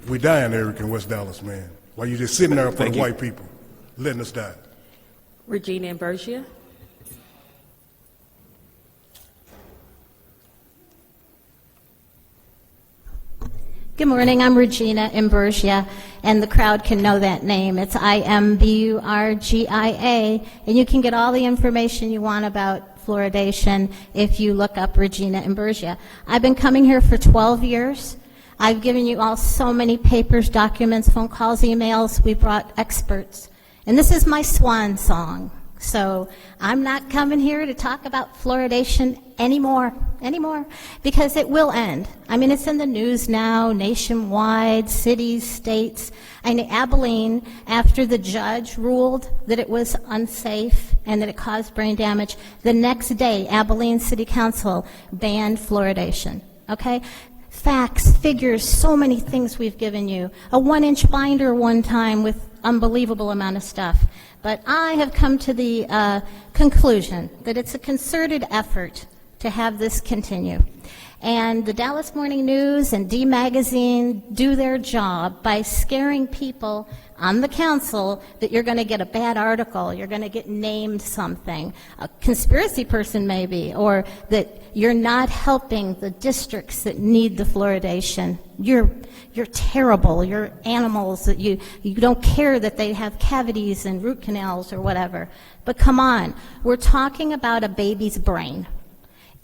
We dying, Eric, in West Dallas, man. While you just sitting there for the white people, letting us die. Regina and Bergia. Good morning, I'm Regina Imburgia, and the crowd can know that name. It's IMBURGIA, and you can get all the information you want about fluoridation if you look up Regina Imburgia. I've been coming here for 12 years. I've given you all so many papers, documents, phone calls, emails. We brought experts. And this is my swan song. So I'm not coming here to talk about fluoridation anymore, because it will end. I mean, it's in the news now, nationwide, cities, states. And Abilene, after the judge ruled that it was unsafe and that it caused brain damage, the next day, Abilene City Council banned fluoridation, okay? Facts, figures, so many things we've given you. A 1-inch binder one time with unbelievable amount of stuff. But I have come to the conclusion that it's a concerted effort to have this continue. And the Dallas Morning News and D Magazine do their job by scaring people on the council that you're going to get a bad article, you're going to get named something, a conspiracy person maybe, or that you're not helping the districts that need the fluoridation. You're terrible. You're animals that you don't care that they have cavities and root canals or whatever. But come on, we're talking about a baby's brain.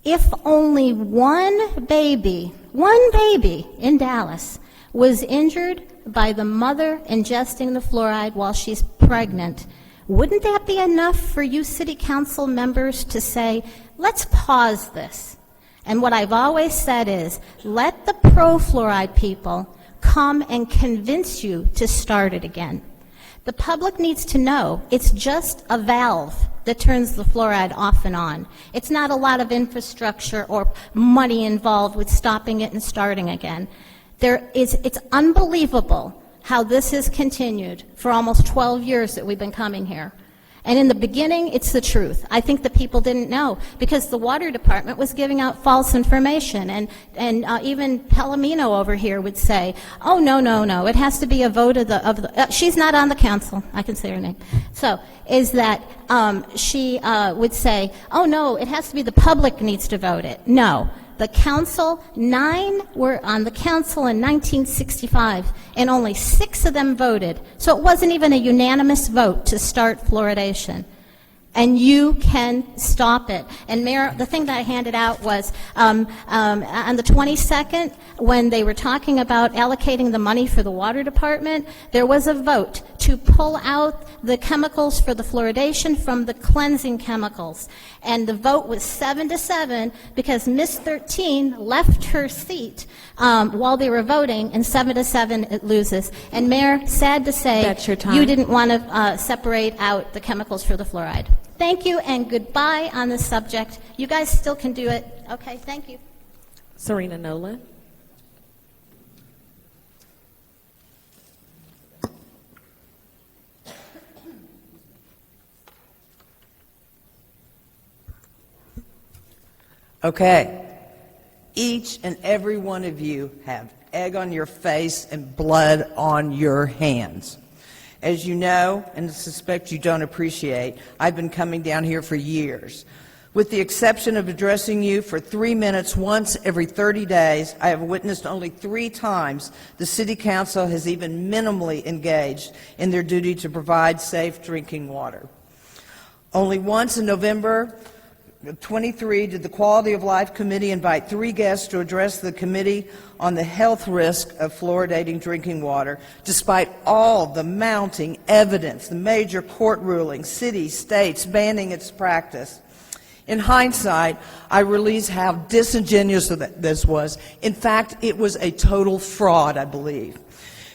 If only one baby in Dallas was injured by the mother ingesting the fluoride while she's pregnant, wouldn't that be enough for you city council members to say, let's pause this? And what I've always said is, let the pro-fluoride people come and convince you to start it again. The public needs to know it's just a valve that turns the fluoride off and on. It's not a lot of infrastructure or money involved with stopping it and starting again. It's unbelievable how this has continued for almost 12 years that we've been coming here. And in the beginning, it's the truth. I think the people didn't know because the water department was giving out false information. And even Palomino over here would say, oh, no, it has to be a vote of the she's not on the council. I can say her name. So, is that she would say, oh, no, it has to be the public needs to vote it. No. The council, 9 were on the council in 1965, and only 6 of them voted. So it wasn't even a unanimous vote to start fluoridation. And you can stop it. And Mayor, the thing that I handed out was on the 22nd, when they were talking about allocating the money for the water department, there was a vote to pull out the chemicals for the fluoridation from the cleansing chemicals. And the vote was 7-7 because Miss 13 left her seat while they were voting, and 7-7 it loses. And Mayor, sad to say, that's your time. You didn't want to separate out the chemicals for the fluoride. Thank you and goodbye on this subject. You guys still can do it. Okay, thank you. Cyrena Nolan. Okay, each and every one of you have egg on your face and blood on your hands. As you know, and I suspect you don't appreciate, I've been coming down here for years. With the exception of addressing you for 3 minutes once every 30 days, I have witnessed only 3 times the City Council has even minimally engaged in their duty to provide safe drinking water. Only once in November 23 did the Quality of Life Committee invite 3 guests to address the committee on the health risk of fluoridating drinking water, despite all the mounting evidence, the major court rulings, cities, states banning its practice. In hindsight, I realize how disingenuous this was. In fact, it was a total fraud, I believe.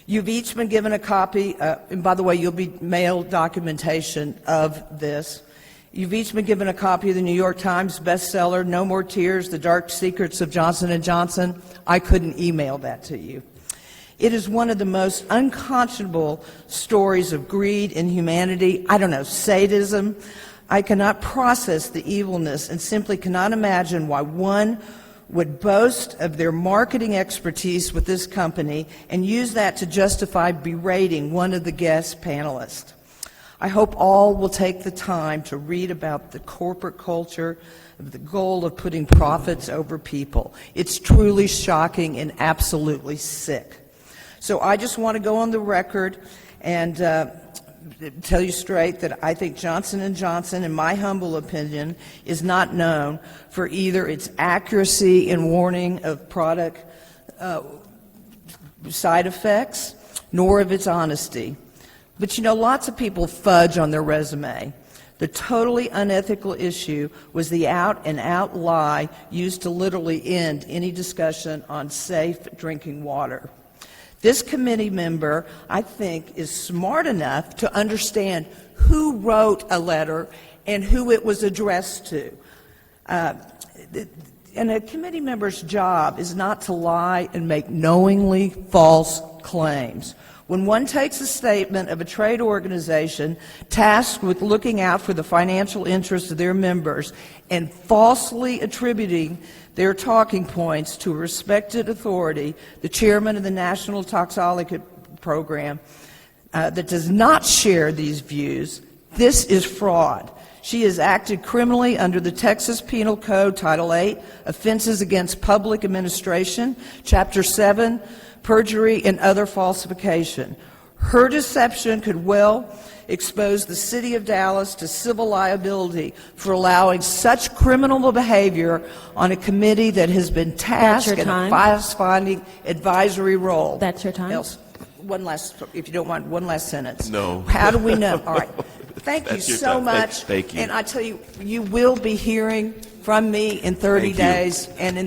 You've each been given a copy, and by the way, you'll be mailed documentation of this. You've each been given a copy of the New York Times bestseller, No More Tears, The Dark Secrets of Johnson & Johnson. I couldn't email that to you. It is one of the most unconscionable stories of greed, inhumanity, sadism. I cannot process the evilness and simply cannot imagine why one would boast of their marketing expertise with this company and use that to justify berating one of the guest panelists. I hope all will take the time to read about the corporate culture of the goal of putting profits over people. It's truly shocking and absolutely sick. So I just want to go on the record and tell you straight that I think Johnson & Johnson, in my humble opinion, is not known for either its accuracy in warning of product side effects, nor of its honesty. But you know, lots of people fudge on their resume. The totally unethical issue was the out-and-out lie used to literally end any discussion on safe drinking water. This committee member, I think, is smart enough to understand who wrote a letter and who it was addressed to. And a committee member's job is not to lie and make knowingly false claims. When one takes a statement of a trade organization tasked with looking out for the financial interests of their members and falsely attributing their talking points to a respected authority, the chairman of the National Toxicology Program, that does not share these views, this is fraud. She has acted criminally under the Texas Penal Code, Title 8, Offenses Against Public Administration, Chapter 7, Perjury and Other Falsification. Her deception could well expose the city of Dallas to civil liability for allowing such criminal behavior on a committee that has been tasked in a fact-finding advisory role. That's your time. One last, if you don't mind, one last sentence. No. How do we know? All right. Thank you That's your so time. much. Thank you. And I tell you, you will be hearing from me in 30 Thank you. days. And in